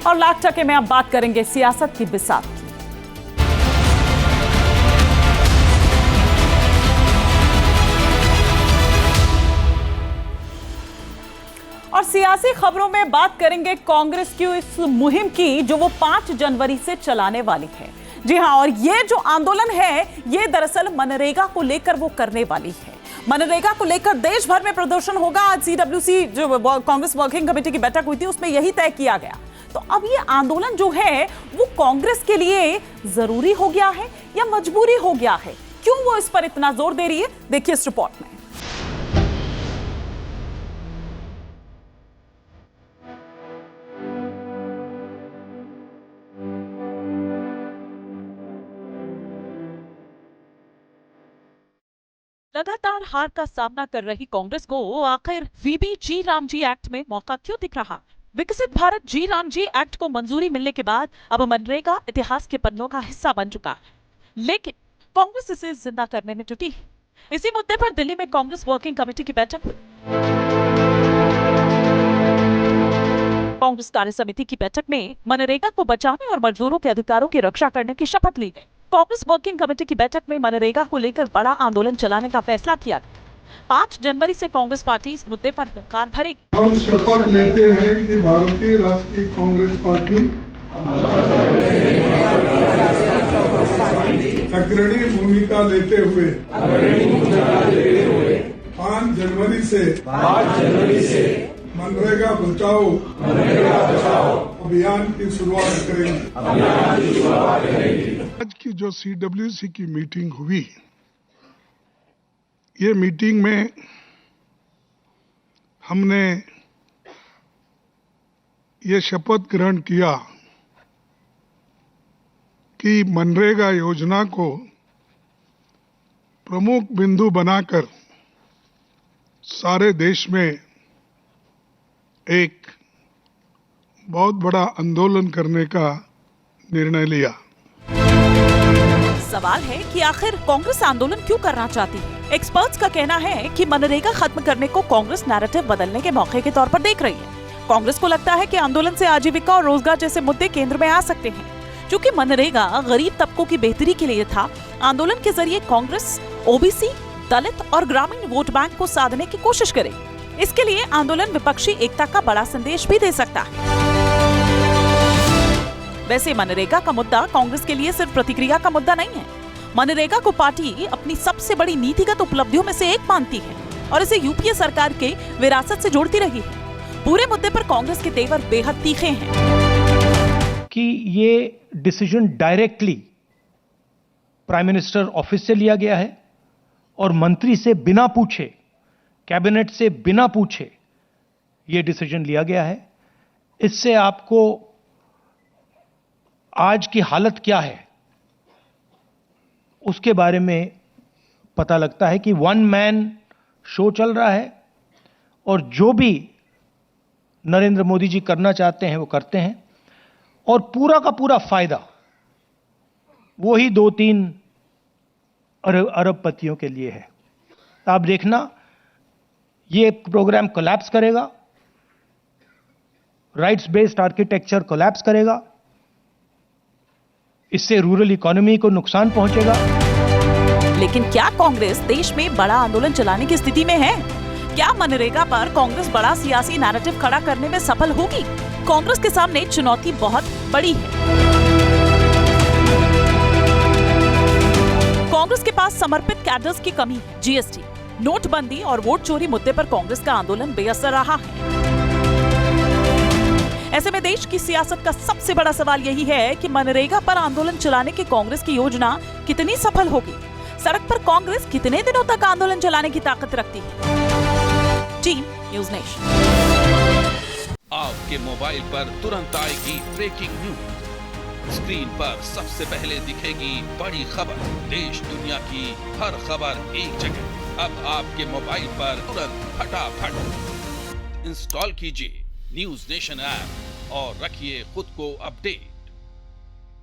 और लाख टके में अब बात करेंगे सियासत की बिसात की। और सियासी खबरों में बात करेंगे कांग्रेस की इस मुहिम की जो वो 5 जनवरी से चलाने वाली है। जी हां, और ये जो आंदोलन है ये दरअसल मनरेगा को लेकर वो करने वाली है। मनरेगा को लेकर देश भर में प्रदर्शन होगा। आज सीडब्ल्यूसी जो कांग्रेस वर्किंग कमेटी की बैठक हुई थी उसमें यही तय किया गया। तो अब ये आंदोलन जो है वो कांग्रेस के लिए जरूरी हो गया है या मजबूरी हो गया है? क्यों वो इस पर इतना जोर दे रही है, देखिए इस रिपोर्ट में। लगातार हार का सामना कर रही कांग्रेस को आखिर वीबी जी रामजी एक्ट में मौका क्यों दिख रहा? विकसित भारत जी रामजी एक्ट को मंजूरी मिलने के बाद अब मनरेगा इतिहास के पन्नों का हिस्सा बन चुका है, लेकिन कांग्रेस इसे जिंदा करने में जुटी। इसी मुद्दे पर दिल्ली में कांग्रेस वर्किंग कमेटी की बैठक हुई। कांग्रेस कार्य समिति की बैठक में मनरेगा को बचाने और मजदूरों के अधिकारों की रक्षा करने की शपथ ली गई। कांग्रेस वर्किंग कमेटी की बैठक में मनरेगा को लेकर बड़ा आंदोलन चलाने का फैसला किया। 5 जनवरी से कांग्रेस पार्टी इस मुद्दे पर हुंकार भरेगी। हम शपथ लेते हैं कि भारतीय राष्ट्रीय कांग्रेस पार्टी अग्रणी भूमिका लेते हुए 5 जनवरी से मनरेगा बचाओ अभियान की शुरुआत करेंगे। आज की जो सीडब्ल्यूसी की मीटिंग हुई, ये मीटिंग में हमने ये शपथ ग्रहण किया कि मनरेगा योजना को प्रमुख बिंदु बनाकर सारे देश में एक बहुत बड़ा आंदोलन करने का निर्णय लिया। सवाल है कि आखिर कांग्रेस आंदोलन क्यों करना चाहती है? एक्सपर्ट्स का कहना है कि मनरेगा खत्म करने को कांग्रेस नैरेटिव बदलने के मौके के तौर पर देख रही है। कांग्रेस को लगता है कि आंदोलन से आजीविका और रोजगार जैसे मुद्दे केंद्र में आ सकते हैं। क्योंकि मनरेगा गरीब तबकों की बेहतरी के लिए था, आंदोलन के जरिए कांग्रेस ओबीसी, दलित और ग्रामीण वोट बैंक को साधने की कोशिश करेगी। इसके लिए आंदोलन विपक्षी एकता का बड़ा संदेश भी दे सकता है। वैसे मनरेगा का मुद्दा कांग्रेस के लिए सिर्फ प्रतिक्रिया का मुद्दा नहीं है। मनरेगा को पार्टी अपनी सबसे बड़ी नीतिगत उपलब्धियों में से एक मानती है और इसे यूपीए सरकार के विरासत से जोड़ती रही है। पूरे मुद्दे पर कांग्रेस के तेवर बेहद तीखे हैं कि ये decision directly prime minister office से लिया गया है और मंत्री से बिना पूछे, कैबिनेट से बिना पूछे ये डिसीजन लिया गया है। इससे आपको आज की हालत क्या है उसके बारे में पता लगता है कि वन मैन शो चल रहा है और जो भी नरेंद्र मोदी जी करना चाहते हैं वो करते हैं और पूरा का पूरा फायदा वो ही 2-3 अरबपतियों के लिए है। आप देखना ये प्रोग्राम कोलैप्स करेगा, राइट्स बेस्ड आर्किटेक्चर कोलैप्स करेगा, इससे रूरल इकोनॉमी को नुकसान पहुंचेगा। लेकिन क्या कांग्रेस देश में बड़ा आंदोलन चलाने की स्थिति में है? क्या मनरेगा पर कांग्रेस बड़ा सियासी नैरेटिव खड़ा करने में सफल होगी? कांग्रेस के सामने चुनौती बहुत बड़ी है। कांग्रेस के पास समर्पित कैडर्स की कमी है। जीएसटी, नोटबंदी और वोट चोरी मुद्दे पर कांग्रेस का आंदोलन बेअसर रहा है। ऐसे में देश की सियासत का सबसे बड़ा सवाल यही है कि मनरेगा पर आंदोलन चलाने की कांग्रेस की योजना कितनी सफल होगी? सड़क पर कांग्रेस कितने दिनों तक आंदोलन चलाने की ताकत रखती है? Team news nation. आपके मोबाइल पर तुरंत आएगी ब्रेकिंग न्यूज। स्क्रीन पर सबसे पहले दिखेगी बड़ी खबर। देश दुनिया की हर खबर एक जगह। अब आपके मोबाइल पर तुरंत फटाफट इंस्टॉल कीजिए न्यूज़ नेशन ऐप और रखिए खुद को अपडेट।